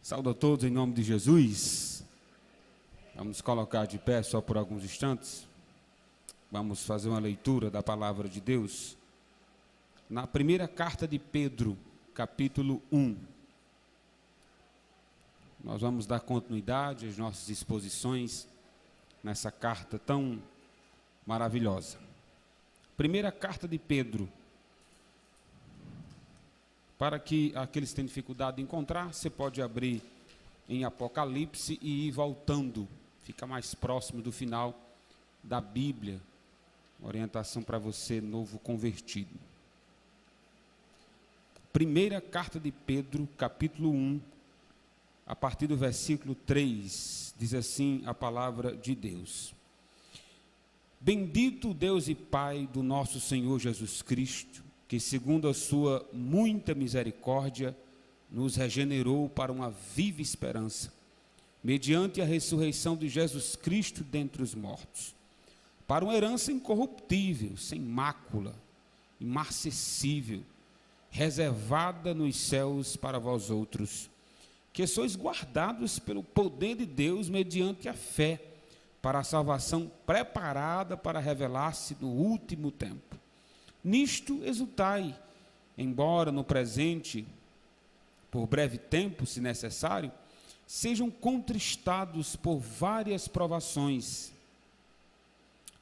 Saúdo a todos em nome de Jesus. Vamos colocar de pé só por alguns instantes. Vamos fazer uma leitura da palavra de Deus. Na primeira carta de Pedro, capítulo 1. Nós vamos dar continuidade às nossas exposições nessa carta tão maravilhosa. Primeira carta de Pedro. Para que aqueles que têm dificuldade de encontrar, você pode abrir em Apocalipse e ir voltando. Fica mais próximo do final da Bíblia. Orientação para você, novo convertido. Primeira carta de Pedro, capítulo 1, a partir do versículo 3, diz assim a palavra de Deus. Bendito Deus e Pai do nosso Senhor Jesus Cristo, que segundo a sua muita misericórdia, nos regenerou para uma viva esperança, mediante a ressurreição de Jesus Cristo dentre os mortos, para uma herança incorruptível, sem mácula, imarcessível, reservada nos céus para vós outros, que sois guardados pelo poder de Deus mediante a fé, para a salvação preparada para revelar-se no último tempo. Nisto exultai, embora no presente, por breve tempo, se necessário, sejam contristados por várias provações,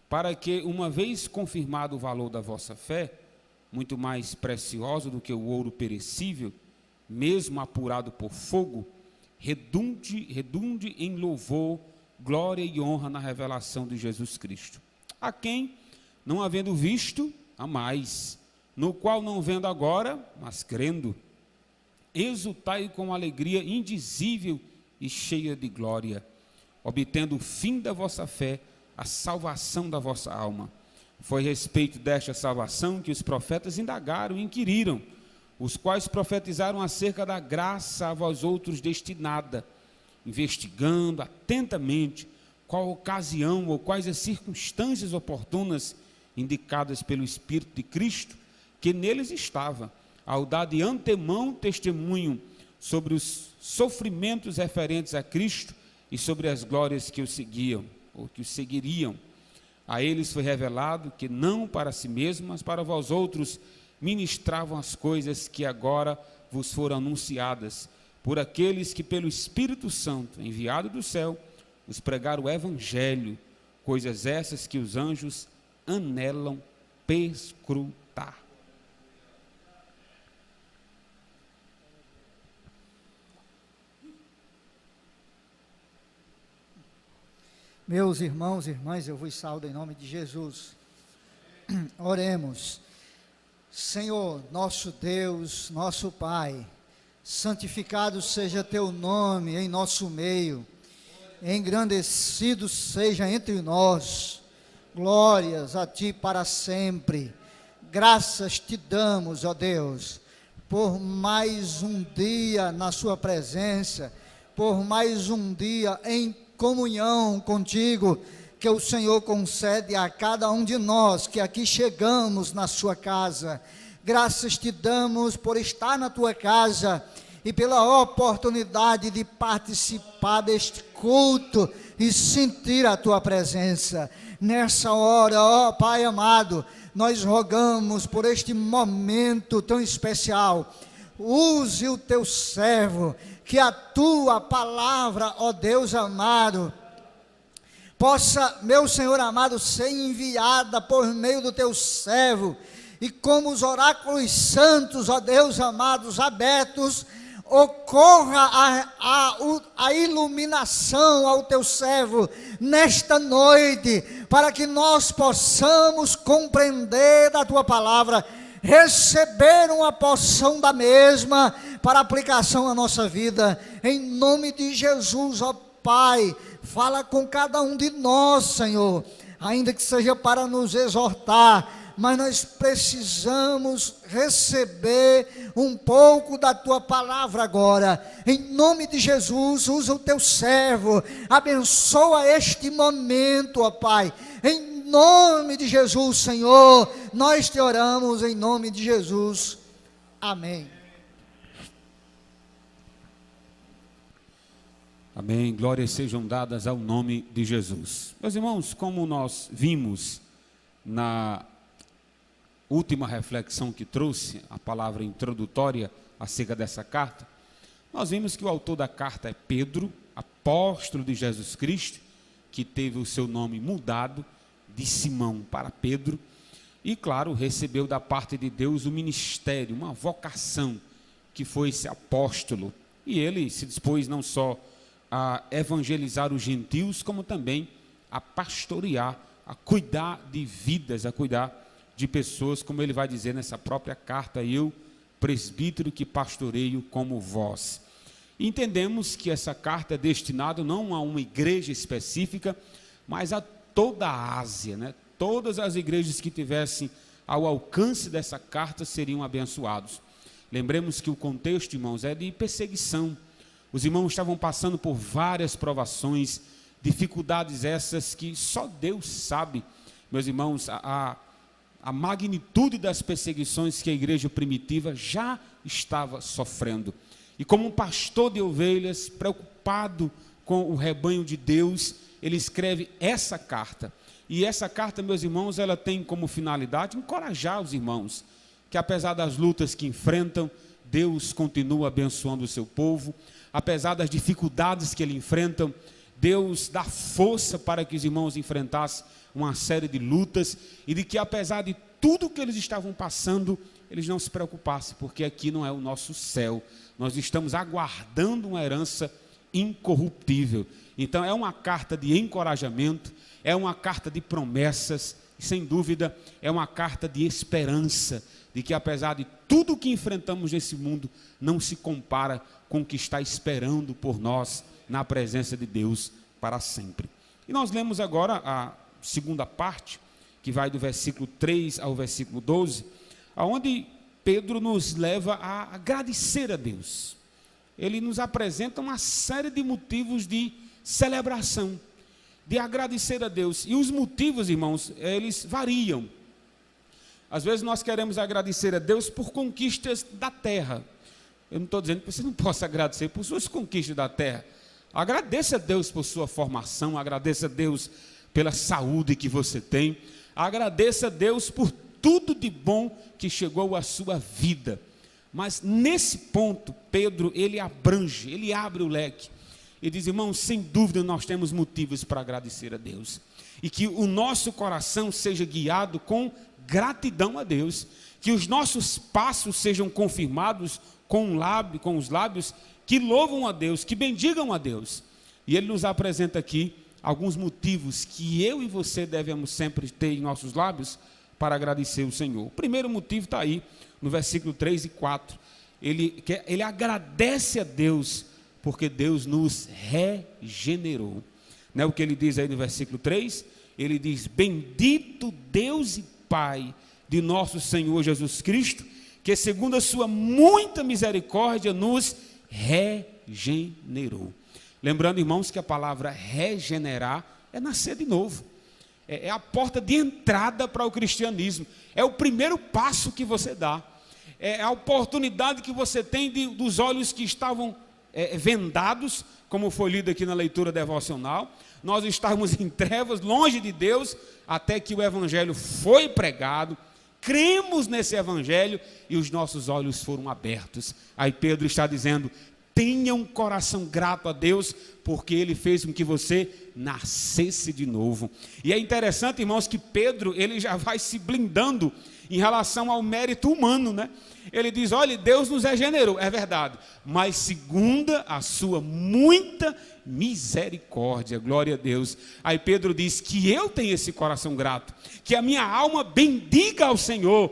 para que, uma vez confirmado o valor da vossa fé, muito mais preciosa do que o ouro perecível, mesmo apurado por fogo, redunde em louvor, glória e honra na revelação de Jesus Cristo, a quem, não havendo visto, a mais, no qual não vendo agora, mas crendo, exultai com alegria indizível e cheia de glória, obtendo o fim da vossa fé, a salvação da vossa alma. Foi a respeito desta salvação que os profetas indagaram e inquiriram, os quais profetizaram acerca da graça a vós outros destinada, investigando atentamente qual a ocasião ou quais as circunstâncias oportunas indicadas pelo Espírito de Cristo, que neles estava, ao dar de antemão testemunho sobre os sofrimentos referentes a Cristo e sobre as glórias que o seguiam, ou que o seguiriam. A eles foi revelado que não para si mesmos, mas para vós outros, ministravam as coisas que agora vos foram anunciadas, por aqueles que pelo Espírito Santo, enviado do céu, vos pregaram o Evangelho, coisas essas que os anjos anelam perscrutar. Meus irmãos e irmãs, eu vos saúdo em nome de Jesus. Oremos. Senhor, nosso Deus, nosso Pai, santificado seja teu nome em nosso meio, engrandecido seja entre nós. Glórias a ti para sempre. Graças te damos, ó Deus, por mais um dia na sua presença, por mais um dia em comunhão contigo, que o Senhor concede a cada um de nós que aqui chegamos na sua casa. Graças te damos por estar na tua casa e pela oportunidade de participar deste culto e sentir a tua presença. Nessa hora, ó Pai amado, nós rogamos por este momento tão especial. Use o teu servo, que a tua palavra, ó Deus amado, possa, meu Senhor amado, ser enviada por meio do teu servo, e como os oráculos santos, ó Deus amados, abertos, ocorra a iluminação ao teu servo nesta noite, para que nós possamos compreender da tua palavra, receber uma porção da mesma para aplicação na nossa vida, em nome de Jesus, ó Pai. Fala com cada um de nós, Senhor, ainda que seja para nos exortar, mas nós precisamos receber um pouco da tua palavra agora. Em nome de Jesus, usa o teu servo, abençoa este momento, ó Pai. Em nome de Jesus, Senhor, nós te oramos em nome de Jesus. Amém. Amém. Glórias sejam dadas ao nome de Jesus. Meus irmãos, como nós vimos na última reflexão que trouxe, a palavra introdutória acerca dessa carta, nós vimos que o autor da carta é Pedro, apóstolo de Jesus Cristo, que teve o seu nome mudado de Simão para Pedro, e claro, recebeu da parte de Deus o ministério, uma vocação, que foi esse apóstolo, e ele se dispôs não só a evangelizar os gentios, como também a pastorear, a cuidar de vidas, a cuidar de pessoas, como ele vai dizer nessa própria carta, eu, presbítero que pastoreio como vós. E entendemos que essa carta é destinada não a uma igreja específica, mas a toda a Ásia, né? Todas as igrejas que tivessem ao alcance dessa carta seriam abençoados. Lembremos que o contexto, irmãos, é de perseguição. Os irmãos estavam passando por várias provações, dificuldades essas que só Deus sabe, meus irmãos, a magnitude das perseguições que a igreja primitiva já estava sofrendo. E como um pastor de ovelhas, preocupado com o rebanho de Deus, ele escreve essa carta. E essa carta, meus irmãos, ela tem como finalidade encorajar os irmãos, que apesar das lutas que enfrentam, Deus continua abençoando o seu povo. Apesar das dificuldades que ele enfrentam, Deus dá força para que os irmãos enfrentassem uma série de lutas, e de que apesar de tudo que eles estavam passando, eles não se preocupassem, porque aqui não é o nosso céu, nós estamos aguardando uma herança incorruptível. Então é uma carta de encorajamento, é uma carta de promessas, e sem dúvida é uma carta de esperança, de que apesar de tudo que enfrentamos nesse mundo, não se compara com o que está esperando por nós na presença de Deus para sempre. E nós lemos agora a segunda parte, que vai do versículo 3 ao versículo 12, onde Pedro nos leva a agradecer a Deus. Ele nos apresenta uma série de motivos de celebração, de agradecer a Deus. E os motivos, irmãos, eles variam. Às vezes nós queremos agradecer a Deus por conquistas da terra. Eu não estou dizendo que você não possa agradecer por suas conquistas da terra. Agradeça a Deus por sua formação, agradeça a Deus pela saúde que você tem, agradeça a Deus por tudo de bom que chegou à sua vida. Mas nesse ponto, Pedro, ele abrange, ele abre o leque e diz, irmãos, sem dúvida nós temos motivos para agradecer a Deus, e que o nosso coração seja guiado com gratidão a Deus, que os nossos passos sejam confirmados com os lábios que louvam a Deus, que bendigam a Deus. E ele nos apresenta aqui alguns motivos que eu e você devemos sempre ter em nossos lábios para agradecer o Senhor. O primeiro motivo está aí no versículo 3 e 4. Ele agradece a Deus porque Deus nos regenerou. Não é o que ele diz aí no versículo 3? Ele diz, bendito Deus e Pai de nosso Senhor Jesus Cristo, que segundo a sua muita misericórdia nos regenerou. Lembrando, irmãos, que a palavra regenerar é nascer de novo. É a porta de entrada para o cristianismo. É o primeiro passo que você dá. É a oportunidade que você tem dos olhos que estavam vendados, como foi lido aqui na leitura devocional. Nós estávamos em trevas, longe de Deus, até que o evangelho foi pregado. Cremos nesse evangelho e os nossos olhos foram abertos. Aí Pedro está dizendo, tenha um coração grato a Deus, porque Ele fez com que você nascesse de novo. E é interessante, irmãos, que Pedro, ele já vai se blindando em relação ao mérito humano, né? Ele diz, olha, Deus nos regenerou, é verdade, mas segundo a sua muita misericórdia, glória a Deus. Aí Pedro diz que eu tenho esse coração grato, que a minha alma bendiga ao Senhor,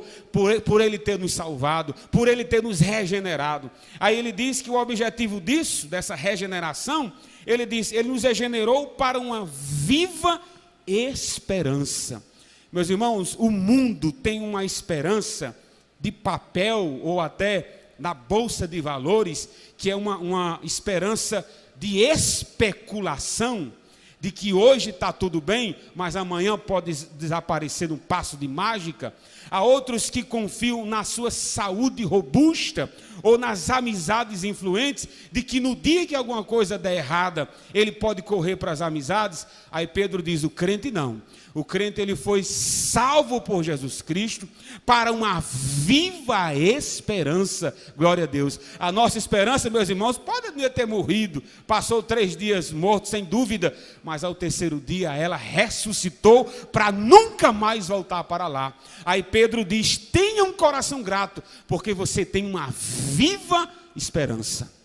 por Ele ter nos salvado, por Ele ter nos regenerado. Aí ele diz que o objetivo disso, dessa regeneração, ele diz, Ele nos regenerou para uma viva esperança. Meus irmãos, o mundo tem uma esperança de papel ou até na bolsa de valores, que é uma esperança de especulação, de que hoje está tudo bem, mas amanhã pode desaparecer num passo de mágica. Há outros que confiam na sua saúde robusta ou nas amizades influentes, de que no dia que alguma coisa der errada, ele pode correr para as amizades. Aí Pedro diz, o crente não. O crente, ele foi salvo por Jesus Cristo para uma viva esperança. Glória a Deus. A nossa esperança, meus irmãos, pode ter morrido, passou 3 dias morto, sem dúvida, mas ao terceiro dia ela ressuscitou para nunca mais voltar para lá. Aí Pedro diz, tenha um coração grato, porque você tem uma viva esperança.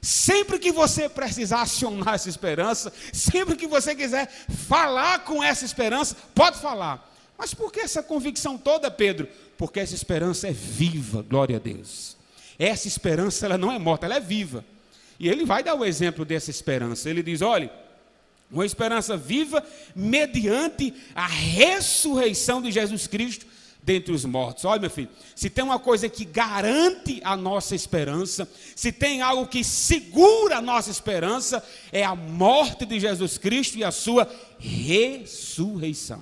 Sempre que você precisar acionar essa esperança, sempre que você quiser falar com essa esperança, pode falar. Mas por que essa convicção toda, Pedro? Porque essa esperança é viva, glória a Deus. Essa esperança, ela não é morta, ela é viva. E ele vai dar o exemplo dessa esperança. Ele diz, olha, uma esperança viva mediante a ressurreição de Jesus Cristo dentre os mortos. Olha, meu filho, se tem uma coisa que garante a nossa esperança, se tem algo que segura a nossa esperança, é a morte de Jesus Cristo e a sua ressurreição.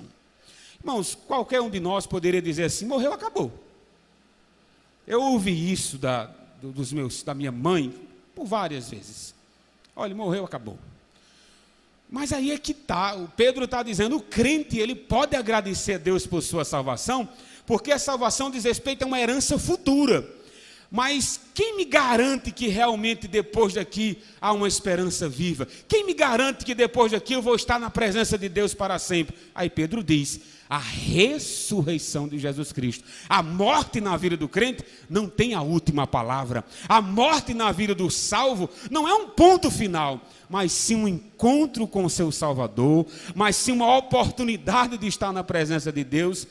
Irmãos, qualquer um de nós poderia dizer assim, morreu, acabou. Eu ouvi isso da minha mãe por várias vezes. Olha, morreu, acabou. Mas aí é que está, o Pedro está dizendo, o crente, ele pode agradecer a Deus por sua salvação, porque a salvação diz respeito a uma herança futura. Mas quem me garante que realmente depois daqui há uma esperança viva? Quem me garante que depois daqui eu vou estar na presença de Deus para sempre? Aí Pedro diz, a ressurreição de Jesus Cristo. A morte na vida do crente não tem a última palavra. A morte na vida do salvo não é um ponto final, mas sim um encontro com o seu Salvador, mas sim uma oportunidade de estar na presença de Deus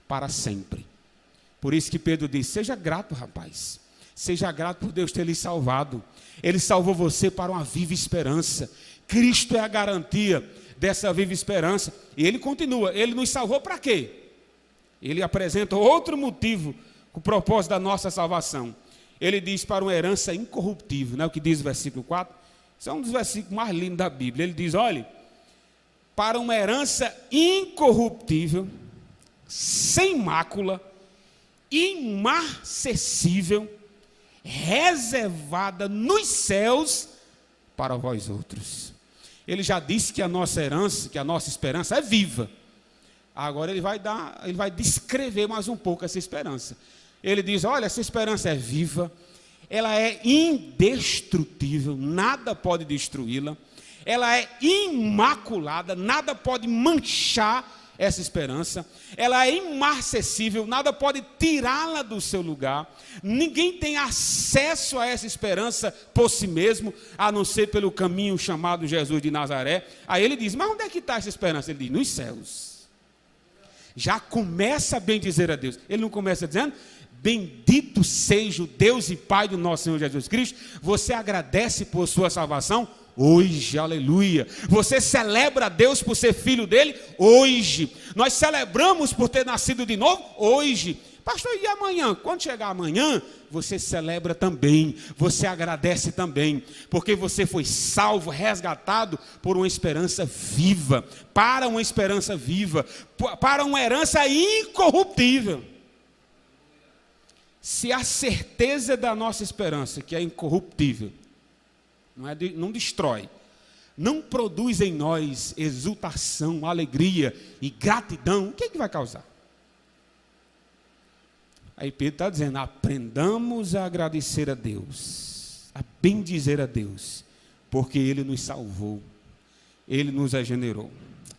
para sempre. Por isso que Pedro diz, seja grato, rapaz. Seja grato por Deus ter lhe salvado. Ele salvou você para uma viva esperança. Cristo é a garantia dessa viva esperança. E ele continua, ele nos salvou para quê? Ele apresenta outro motivo, o propósito da nossa salvação. Ele diz para uma herança incorruptível, não é o que diz o versículo 4? Isso é um dos versículos mais lindos da Bíblia. Ele diz, olha, para uma herança incorruptível, sem mácula, imarcessível, reservada nos céus para vós outros. Ele já disse que a nossa herança, que a nossa esperança é viva. Agora ele vai descrever mais um pouco essa esperança. Ele diz, olha, essa esperança é viva, ela é indestrutível, nada pode destruí-la. Ela é imaculada, nada pode manchar essa esperança. Ela é imarcessível, nada pode tirá-la do seu lugar. Ninguém tem acesso a essa esperança por si mesmo, a não ser pelo caminho chamado Jesus de Nazaré. Aí ele diz, mas onde é que está essa esperança? Ele diz, nos céus. Já começa a bendizer a Deus. Ele não começa dizendo, bendito seja o Deus e Pai do nosso Senhor Jesus Cristo. Você agradece por sua salvação? Hoje, aleluia. Você celebra a Deus por ser filho dele? Hoje. Nós celebramos por ter nascido de novo? Hoje. Pastor, e amanhã? Quando chegar amanhã, você celebra também, você agradece também, porque você foi salvo, resgatado por uma esperança viva, para uma esperança viva, para uma herança incorruptível. Se a certeza da nossa esperança, que é incorruptível, não destrói, não produz em nós exultação, alegria e gratidão, o que é que vai causar? Aí Pedro está dizendo, aprendamos a agradecer a Deus, a bendizer a Deus, porque Ele nos salvou, Ele nos regenerou.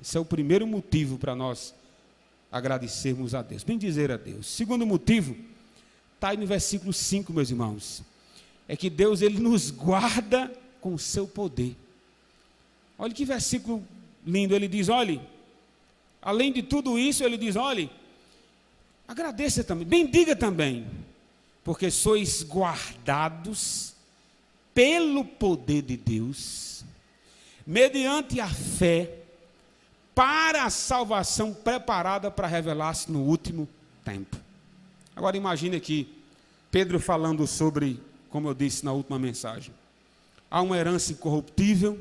Esse é o primeiro motivo para nós agradecermos a Deus, bendizer a Deus. Segundo motivo, está aí no versículo 5, meus irmãos, é que Deus, Ele nos guarda com o seu poder. Olha que versículo lindo, ele diz, olhe, além de tudo isso, ele diz, olhe, agradeça também, bendiga também, porque sois guardados pelo poder de Deus, mediante a fé, para a salvação preparada para revelar-se no último tempo. Agora imagine aqui, Pedro falando sobre, como eu disse na última mensagem, há uma herança incorruptível,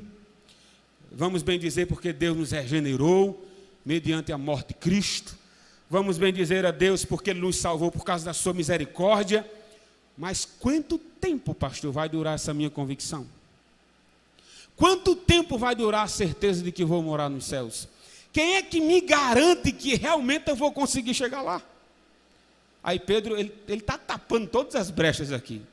Vamos bem dizer porque Deus nos regenerou mediante a morte de Cristo. Vamos bem dizer a Deus porque Ele nos salvou por causa da sua misericórdia. Mas quanto tempo, pastor, vai durar essa minha convicção? Quanto tempo vai durar a certeza de que vou morar nos céus? Quem é que me garante que realmente eu vou conseguir chegar lá? Aí Pedro, ele está tapando todas as brechas aqui.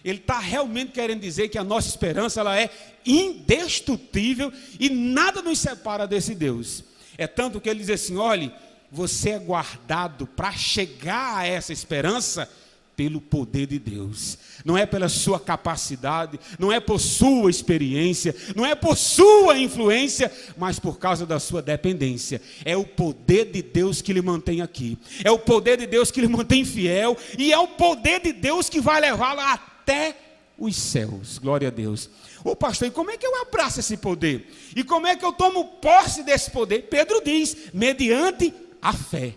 Ele está realmente querendo dizer que a nossa esperança ela é indestrutível e nada nos separa desse Deus. É tanto que ele diz assim, olhe, você é guardado para chegar a essa esperança pelo poder de Deus. Não é pela sua capacidade, não é por sua experiência, não é por sua influência, mas por causa da sua dependência. É o poder de Deus que lhe mantém aqui. É o poder de Deus que lhe mantém fiel. E é o poder de Deus que vai levá-lo até os céus. Glória a Deus. Ô pastor, e como é que eu abraço esse poder? E como é que eu tomo posse desse poder? Pedro diz, mediante a fé.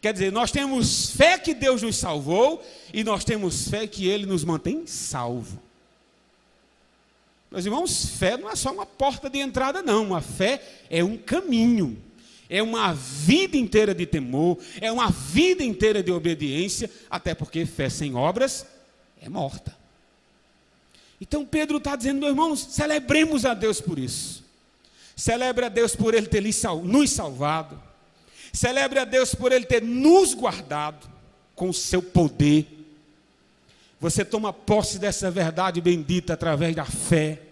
Quer dizer, nós temos fé que Deus nos salvou e nós temos fé que Ele nos mantém salvo. Meus irmãos, fé não é só uma porta de entrada, não. A fé é um caminho, é uma vida inteira de temor, é uma vida inteira de obediência, até porque fé sem obras é morta. Então Pedro está dizendo, meus irmãos, celebremos a Deus por isso. Celebre a Deus por Ele ter nos salvado. Celebre a Deus por Ele ter nos guardado com o seu poder. Você toma posse dessa verdade bendita através da fé.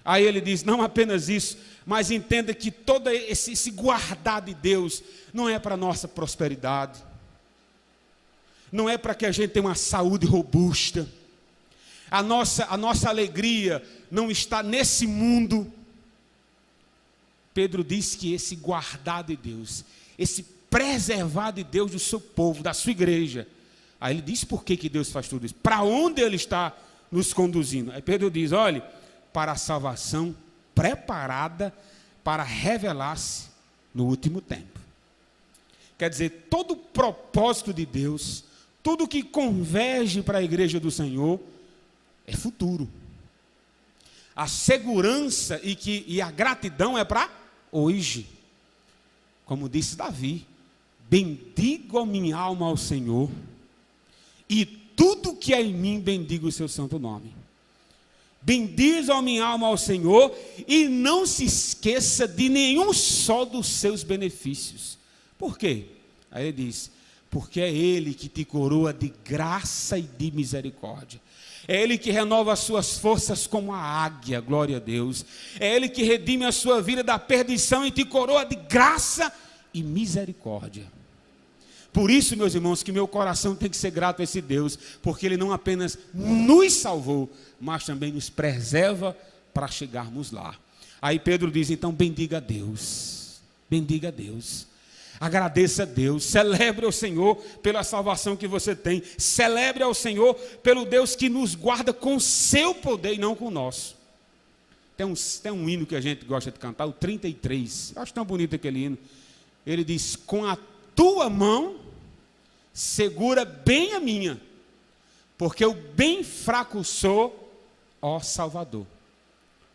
Aí ele diz, não apenas isso, mas entenda que todo esse guardar de Deus não é para a nossa prosperidade. Não é para que a gente tenha uma saúde robusta. A nossa alegria não está nesse mundo. Pedro diz que esse guardar de Deus, esse preservar de Deus do seu povo, da sua igreja. Aí ele diz por que Deus faz tudo isso. Para onde Ele está nos conduzindo? Aí Pedro diz, olhe, para a salvação preparada para revelar-se no último tempo. Quer dizer, todo o propósito de Deus, tudo que converge para a igreja do Senhor, é futuro. A segurança e a gratidão é para hoje. Como disse Davi, bendigo a minha alma ao Senhor, e tudo que é em mim bendigo o seu santo nome. Bendiz a minha alma ao Senhor, e não se esqueça de nenhum só dos seus benefícios. Por quê? Aí ele diz, porque é Ele que te coroa de graça e de misericórdia. É Ele que renova as suas forças como a águia, glória a Deus. É Ele que redime a sua vida da perdição e te coroa de graça e misericórdia. Por isso, meus irmãos, que meu coração tem que ser grato a esse Deus, porque Ele não apenas nos salvou, mas também nos preserva para chegarmos lá. Aí Pedro diz, então, bendiga a Deus. Bendiga a Deus. Agradeça a Deus, celebre ao Senhor pela salvação que você tem, celebre ao Senhor pelo Deus que nos guarda com o seu poder e não com o nosso. Tem um hino que a gente gosta de cantar, o 33, eu acho tão bonito aquele hino. Ele diz, com a tua mão segura bem a minha, porque eu bem fraco sou, ó Salvador.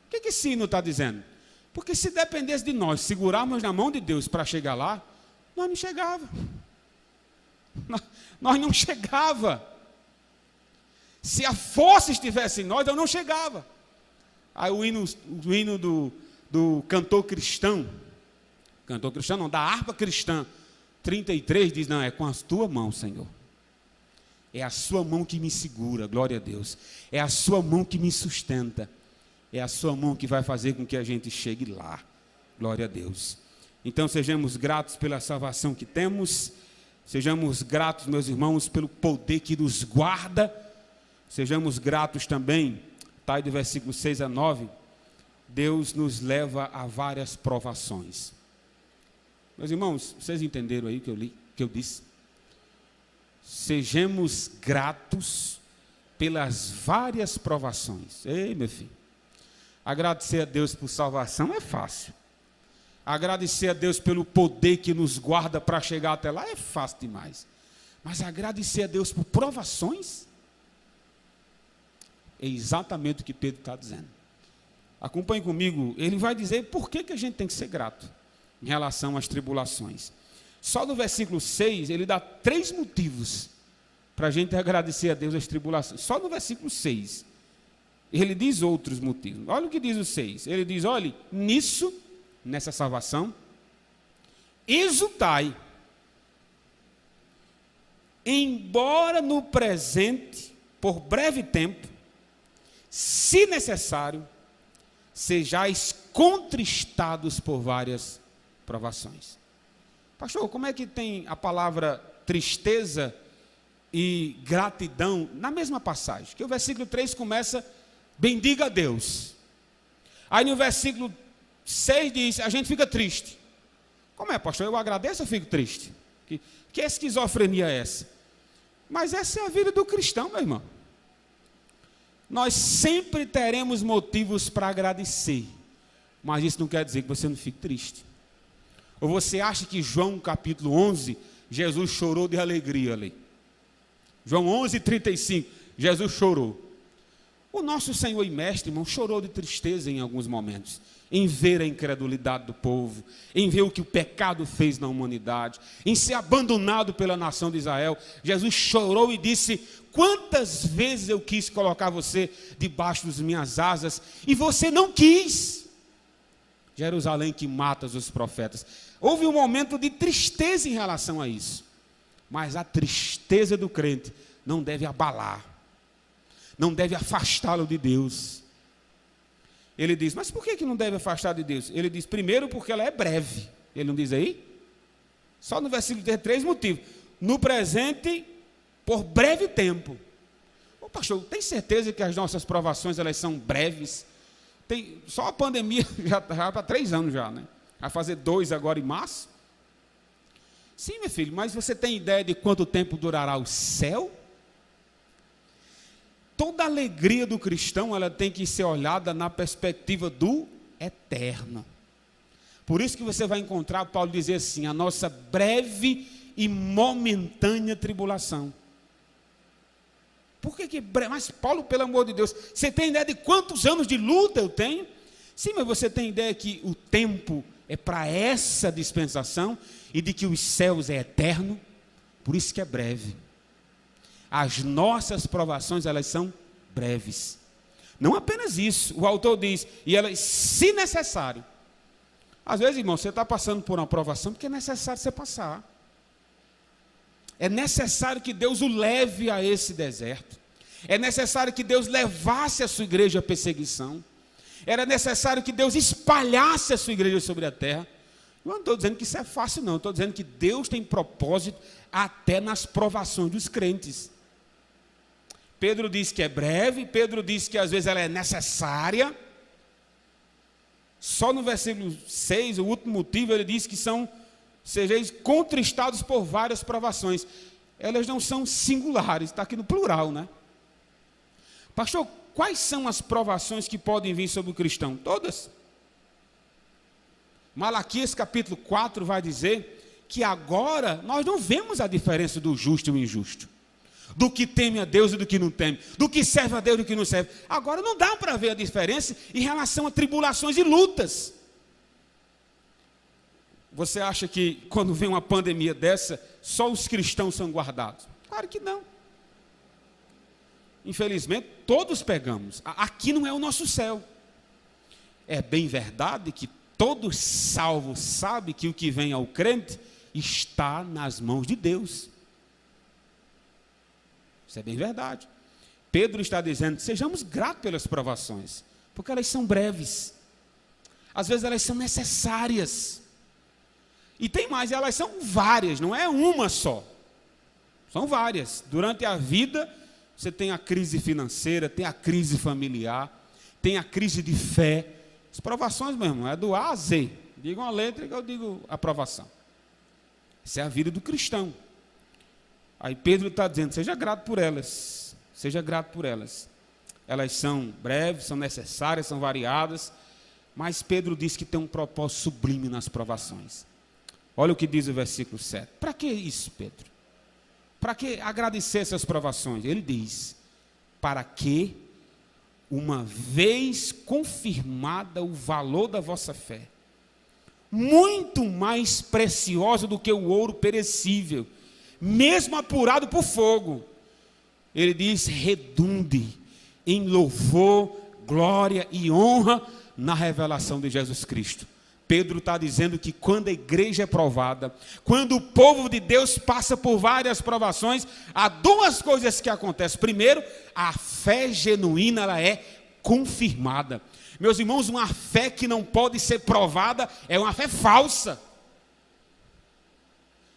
O que esse hino está dizendo? Porque se dependesse de nós segurarmos na mão de Deus para chegar lá, nós não chegava. Nós não chegava. Se a força estivesse em nós, eu não chegava. Aí o hino do cantor cristão não, da harpa cristã, 33 diz, não, é com a tua mão, Senhor. É a sua mão que me segura, glória a Deus. É a sua mão que me sustenta. É a sua mão que vai fazer com que a gente chegue lá, glória a Deus. Então sejamos gratos pela salvação que temos, sejamos gratos, meus irmãos, pelo poder que nos guarda, sejamos gratos também, tá aí do versículo 6 a 9, Deus nos leva a várias provações. Meus irmãos, vocês entenderam aí o que eu disse? Sejamos gratos pelas várias provações. Ei, meu filho, agradecer a Deus por salvação é fácil. Agradecer a Deus pelo poder que nos guarda para chegar até lá é fácil demais. Mas agradecer a Deus por provações é exatamente o que Pedro está dizendo. acompanhe comigo, ele vai dizer por que a gente tem que ser grato em relação às tribulações. Só no versículo 6, ele dá 3 motivos para a gente agradecer a Deus as tribulações. Só no versículo 6. Ele diz outros motivos. Olha o que diz o 6. Ele diz, olha, nisso, nessa salvação, exultai, embora no presente, por breve tempo, se necessário, sejais contristados por várias provações. Pastor, como é que tem a palavra tristeza e gratidão na mesma passagem? Que o versículo 3 começa, bendiga a Deus. Aí no versículo 6 diz, a gente fica triste. Como é, pastor? Eu agradeço ou fico triste? Que esquizofrenia é essa? Mas essa é a vida do cristão, meu irmão. Nós sempre teremos motivos para agradecer. Mas isso não quer dizer que você não fique triste. Ou você acha que João capítulo 11, Jesus chorou de alegria ali? João 11:35, Jesus chorou. O nosso Senhor e Mestre, irmão, chorou de tristeza em alguns momentos, em ver a incredulidade do povo, em ver o que o pecado fez na humanidade, em ser abandonado pela nação de Israel. Jesus chorou e disse, quantas vezes eu quis colocar você debaixo das minhas asas, e você não quis. Jerusalém que mata os profetas. Houve um momento de tristeza em relação a isso, mas a tristeza do crente não deve abalar, não deve afastá-lo de Deus. Ele diz, mas por que não deve afastar de Deus? Ele diz, primeiro porque ela é breve. Ele não diz aí? Só no versículo tem 3 motivos. No presente, por breve tempo. Ô pastor, tem certeza que as nossas provações elas são breves? Só a pandemia já para 3 anos já, né? Vai fazer 2 agora em março. Sim, meu filho, mas você tem ideia de quanto tempo durará o céu? Toda a alegria do cristão, ela tem que ser olhada na perspectiva do eterno. Por isso que você vai encontrar Paulo dizer assim, a nossa breve e momentânea tribulação. Por que breve? Mas Paulo, pelo amor de Deus, você tem ideia de quantos anos de luta eu tenho? Sim, mas você tem ideia que o tempo é para essa dispensação e de que os céus é eterno? Por isso que é breve. As nossas provações, elas são breves. Não apenas isso, o autor diz, e elas, se necessário. Às vezes, irmão, você está passando por uma provação porque é necessário você passar. É necessário que Deus o leve a esse deserto. É necessário que Deus levasse a sua igreja à perseguição. Era necessário que Deus espalhasse a sua igreja sobre a terra. Eu não estou dizendo que isso é fácil, não. Estou dizendo que Deus tem propósito até nas provações dos crentes. Pedro diz que é breve, Pedro diz que às vezes ela é necessária. Só no versículo 6, o último motivo, ele diz que sejais contristados por várias provações. Elas não são singulares, está aqui no plural, né? Pastor, quais são as provações que podem vir sobre o cristão? Todas. Malaquias capítulo 4 vai dizer que agora nós não vemos a diferença do justo e o injusto, do que teme a Deus e do que não teme, do que serve a Deus e do que não serve. Agora não dá para ver a diferença em relação a tribulações e lutas. Você acha que quando vem uma pandemia dessa, só os cristãos são guardados? Claro que não. Infelizmente, todos pegamos. Aqui não é o nosso céu. É bem verdade que todo salvo sabe que o que vem ao crente está nas mãos de Deus. Isso é bem verdade. Pedro está dizendo, sejamos gratos pelas provações, porque elas são breves. Às vezes elas são necessárias. E tem mais, elas são várias, não é uma só. São várias. Durante a vida, você tem a crise financeira, tem a crise familiar, tem a crise de fé. As provações, meu irmão, é do A a Z. Diga uma letra que eu digo a provação. Essa é a vida do cristão. Aí Pedro está dizendo, seja grato por elas. Seja grato por elas. Elas são breves, são necessárias, são variadas. Mas Pedro diz que tem um propósito sublime nas provações. Olha o que diz o versículo 7. Para que isso, Pedro? Para que agradecer essas provações? Ele diz, para que uma vez confirmada o valor da vossa fé, muito mais preciosa do que o ouro perecível, mesmo apurado por fogo, ele diz, redunde em louvor, glória e honra na revelação de Jesus Cristo. Pedro está dizendo que quando a igreja é provada, quando o povo de Deus passa por várias provações, há duas coisas que acontecem. Primeiro, a fé genuína, ela é confirmada. Meus irmãos, uma fé que não pode ser provada é uma fé falsa.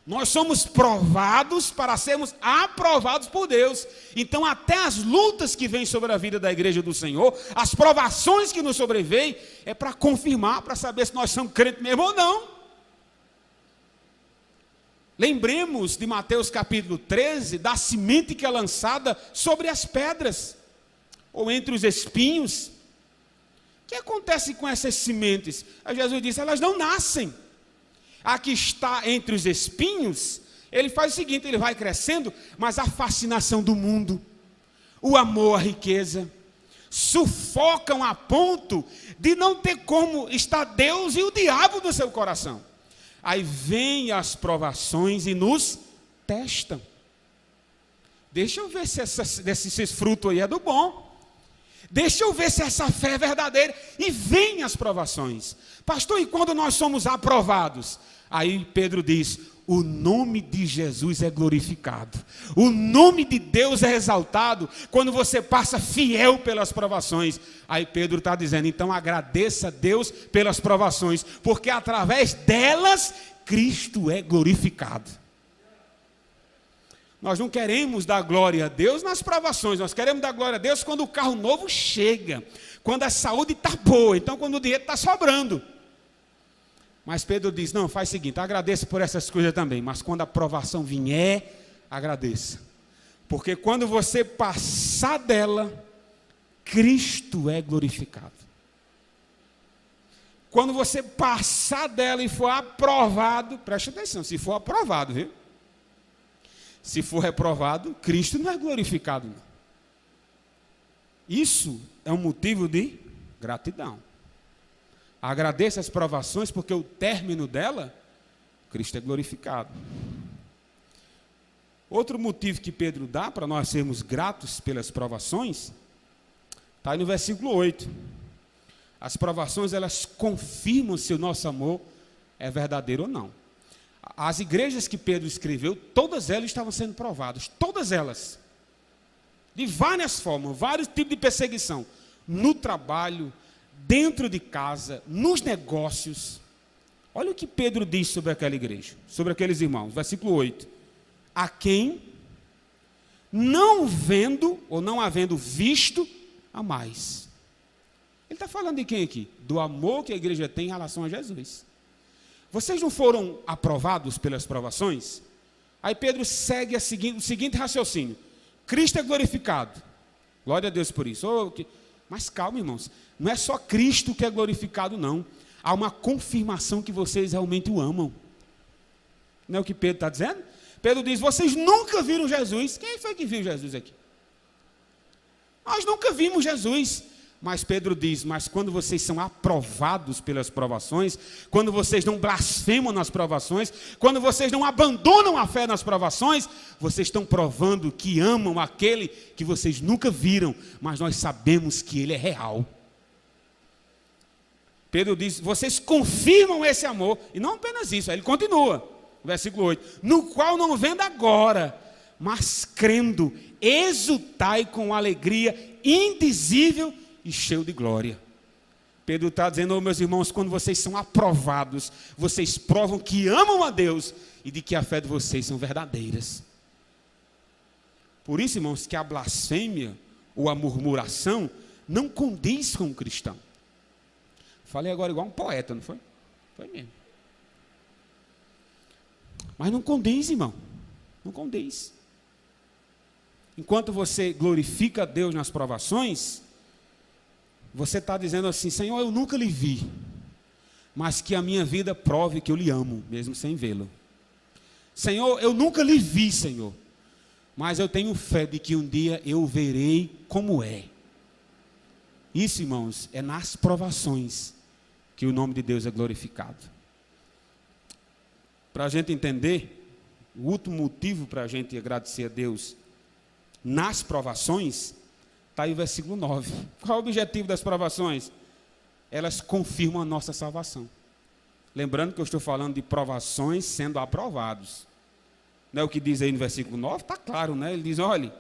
Nós somos provados para sermos aprovados por Deus. Então até as lutas que vêm sobre a vida da igreja do Senhor, as provações que nos sobrevêm, é para confirmar, para saber se nós somos crentes mesmo ou não. Lembremos de Mateus capítulo 13, da semente que é lançada sobre as pedras, ou entre os espinhos. O que acontece com essas sementes? Jesus disse, elas não nascem. A que está entre os espinhos, ele faz o seguinte, ele vai crescendo, mas a fascinação do mundo, o amor à riqueza, sufocam a ponto de não ter como estar Deus e o diabo no seu coração. Aí vêm as provações e nos testam. Deixa eu ver se esse fruto aí é do bom. Deixa eu ver se essa fé é verdadeira. E vêm as provações. Pastor, e quando nós somos aprovados? Aí Pedro diz, o nome de Jesus é glorificado. O nome de Deus é exaltado quando você passa fiel pelas provações. Aí Pedro está dizendo, então agradeça a Deus pelas provações, porque através delas, Cristo é glorificado. Nós não queremos dar glória a Deus nas provações, nós queremos dar glória a Deus quando o carro novo chega, quando a saúde está boa, então quando o dinheiro está sobrando. Mas Pedro diz, não, faz o seguinte, agradeça por essas coisas também, mas quando a provação vier, agradeça. Porque quando você passar dela, Cristo é glorificado. Quando você passar dela e for aprovado, preste atenção, se for aprovado, viu? Se for reprovado, Cristo não é glorificado. Não. Isso é um motivo de gratidão. Agradeça as provações, porque o término dela, Cristo é glorificado. Outro motivo que Pedro dá para nós sermos gratos pelas provações, está aí no versículo 8. As provações, elas confirmam se o nosso amor é verdadeiro ou não. As igrejas que Pedro escreveu, todas elas estavam sendo provadas, todas elas. De várias formas, vários tipos de perseguição. No trabalho, dentro de casa, nos negócios. Olha o que Pedro diz sobre aquela igreja, sobre aqueles irmãos, versículo 8. A quem, não vendo, ou não havendo visto, a mais. Ele está falando de quem aqui? Do amor que a igreja tem em relação a Jesus. Vocês não foram aprovados pelas provações? Aí Pedro segue o seguinte raciocínio. Cristo é glorificado. Glória a Deus por isso. Mas calma, irmãos. Não é só Cristo que é glorificado, não. Há uma confirmação que vocês realmente o amam. Não é o que Pedro está dizendo? Pedro diz, vocês nunca viram Jesus. Quem foi que viu Jesus aqui? Nós nunca vimos Jesus. Mas Pedro diz, mas quando vocês são aprovados pelas provações, quando vocês não blasfemam nas provações, quando vocês não abandonam a fé nas provações, vocês estão provando que amam aquele que vocês nunca viram, mas nós sabemos que ele é real. Pedro diz, vocês confirmam esse amor, e não apenas isso, aí ele continua, versículo 8, no qual não vendo agora, mas crendo, exultai com alegria indizível e cheio de glória. Pedro está dizendo, meus irmãos, quando vocês são aprovados, vocês provam que amam a Deus e de que a fé de vocês são verdadeiras. Por isso, irmãos, que a blasfêmia ou a murmuração não condiz com o cristão. Falei agora igual um poeta, não foi? Foi mesmo. Mas não condiz, irmão. Não condiz. Enquanto você glorifica a Deus nas provações, você está dizendo assim, Senhor, eu nunca lhe vi, mas que a minha vida prove que eu lhe amo, mesmo sem vê-lo. Senhor, eu nunca lhe vi, Senhor, mas eu tenho fé de que um dia eu o verei como é. Isso, irmãos, é nas provações que o nome de Deus é glorificado. Para a gente entender, o último motivo para a gente agradecer a Deus nas provações, está aí o versículo 9. Qual é o objetivo das provações? Elas confirmam a nossa salvação. Lembrando que eu estou falando de provações sendo aprovados. Não é o que diz aí no versículo 9? Está claro, né? Ele diz, olha,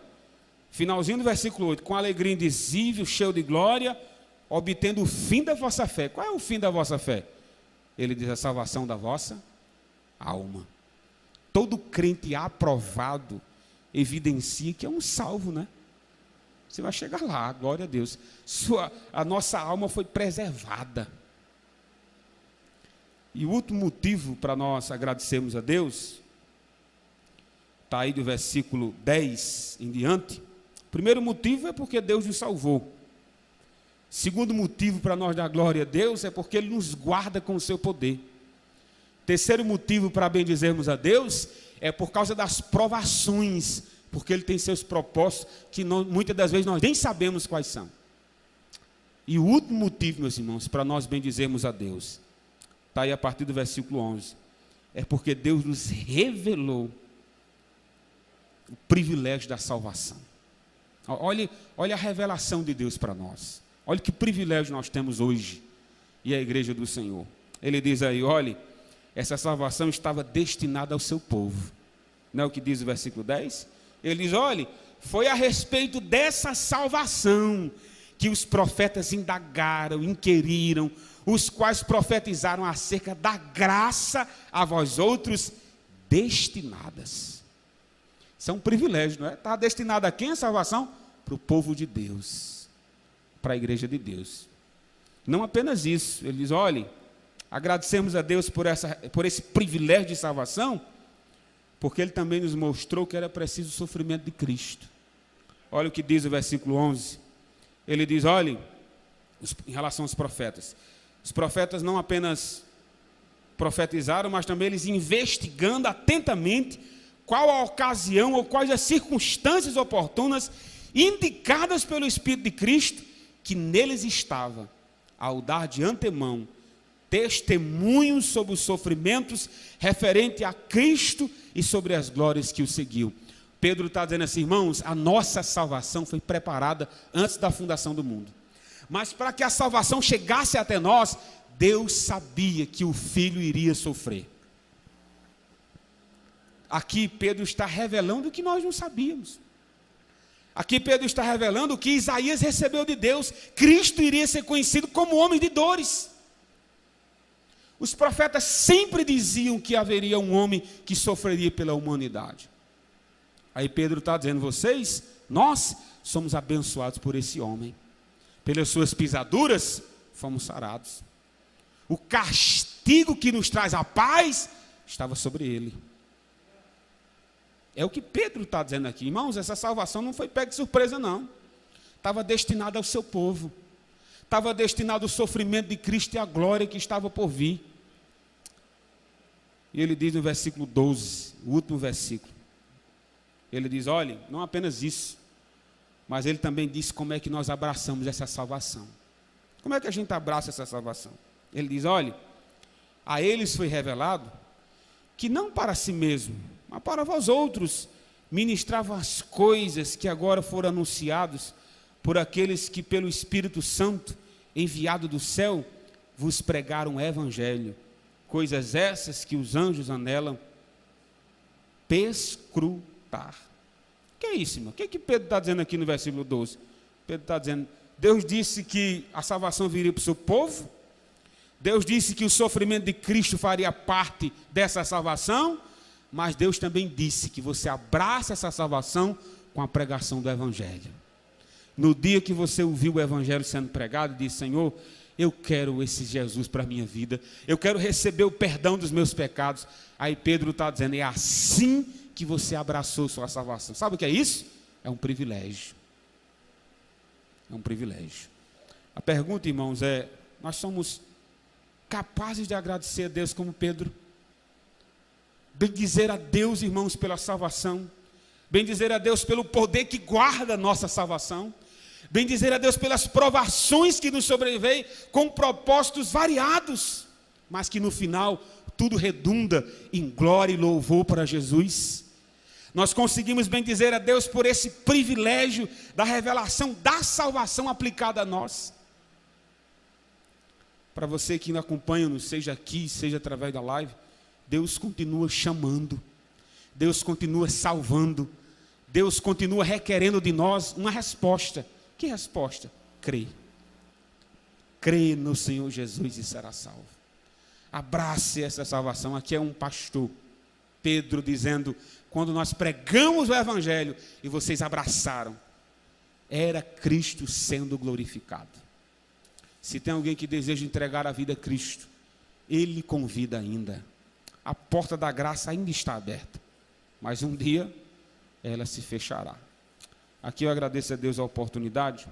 finalzinho do versículo 8, com alegria indizível, cheio de glória, obtendo o fim da vossa fé. Qual é o fim da vossa fé? Ele diz, a salvação da vossa alma. Todo crente aprovado evidencia que é um salvo, né? Você vai chegar lá, glória a Deus. A nossa alma foi preservada. E o último motivo para nós agradecermos a Deus, está aí do versículo 10 em diante. O primeiro motivo é porque Deus nos salvou. Segundo motivo para nós dar glória a Deus é porque Ele nos guarda com o seu poder. Terceiro motivo para bendizermos a Deus é por causa das provações, porque Ele tem seus propósitos que muitas das vezes nós nem sabemos quais são. E o último motivo, meus irmãos, para nós bendizermos a Deus, está aí a partir do versículo 11, é porque Deus nos revelou o privilégio da salvação. Olhe a revelação de Deus para nós. Olha que privilégio nós temos hoje, e a igreja do Senhor. Ele diz aí, olhe, essa salvação estava destinada ao seu povo. Não é o que diz o versículo 10? Ele diz, olhe, foi a respeito dessa salvação que os profetas indagaram, inquiriram, os quais profetizaram acerca da graça a vós outros destinadas. Isso é um privilégio, não é? Está destinado a quem a salvação? Para o povo de Deus, para a igreja de Deus. Não apenas isso, ele diz, olhe, agradecemos a Deus por esse privilégio de salvação, porque Ele também nos mostrou que era preciso o sofrimento de Cristo. Olha o que diz o versículo 11. Ele diz, olhe, em relação aos profetas, os profetas não apenas profetizaram, mas também eles investigando atentamente qual a ocasião ou quais as circunstâncias oportunas indicadas pelo Espírito de Cristo, que neles estava, ao dar de antemão testemunhos sobre os sofrimentos referente a Cristo e sobre as glórias que o seguiu. Pedro está dizendo assim, irmãos, a nossa salvação foi preparada antes da fundação do mundo. Mas para que a salvação chegasse até nós, Deus sabia que o Filho iria sofrer. Aqui Pedro está revelando o que nós não sabíamos. Aqui Pedro está revelando o que Isaías recebeu de Deus. Cristo iria ser conhecido como homem de dores. Os profetas sempre diziam que haveria um homem que sofreria pela humanidade. Aí Pedro está dizendo, nós somos abençoados por esse homem. Pelas suas pisaduras, fomos sarados. O castigo que nos traz a paz, estava sobre ele. É o que Pedro está dizendo aqui. Irmãos, essa salvação não foi pega de surpresa, não. Estava destinada ao seu povo. Estava destinado ao sofrimento de Cristo e à glória que estava por vir. E ele diz no versículo 12, o último versículo. Ele diz, olha, não apenas isso, mas ele também diz como é que nós abraçamos essa salvação. Como é que a gente abraça essa salvação? Ele diz, olha, a eles foi revelado que não para si mesmo, mas para vós outros, ministravam as coisas que agora foram anunciadas por aqueles que pelo Espírito Santo, enviado do céu, vos pregaram o Evangelho. Coisas essas que os anjos anelam perscrutar. O que é isso, irmão? O que é que Pedro está dizendo aqui no versículo 12? Pedro está dizendo, Deus disse que a salvação viria para o seu povo, Deus disse que o sofrimento de Cristo faria parte dessa salvação, mas Deus também disse que você abraça essa salvação com a pregação do Evangelho. No dia que você ouviu o Evangelho sendo pregado, disse, Senhor, eu quero esse Jesus para a minha vida, eu quero receber o perdão dos meus pecados. Aí Pedro está dizendo, é assim que você abraçou sua salvação. Sabe o que é isso? É um privilégio. É um privilégio. A pergunta, irmãos, é, nós somos capazes de agradecer a Deus como Pedro? Bendizer a Deus, irmãos, pela salvação? Bendizer a Deus pelo poder que guarda a nossa salvação? Bendizer a Deus pelas provações que nos sobrevêm com propósitos variados, mas que no final tudo redunda em glória e louvor para Jesus. Nós conseguimos bendizer a Deus por esse privilégio da revelação da salvação aplicada a nós. Para você que nos acompanha, seja aqui, seja através da live, Deus continua chamando, Deus continua salvando, Deus continua requerendo de nós uma resposta. Que resposta? Crê. Crê no Senhor Jesus e será salvo. Abrace essa salvação. Aqui é um pastor, Pedro, dizendo: quando nós pregamos o Evangelho e vocês abraçaram, era Cristo sendo glorificado. Se tem alguém que deseja entregar a vida a Cristo, Ele convida ainda. A porta da graça ainda está aberta, mas um dia ela se fechará. Aqui eu agradeço a Deus a oportunidade.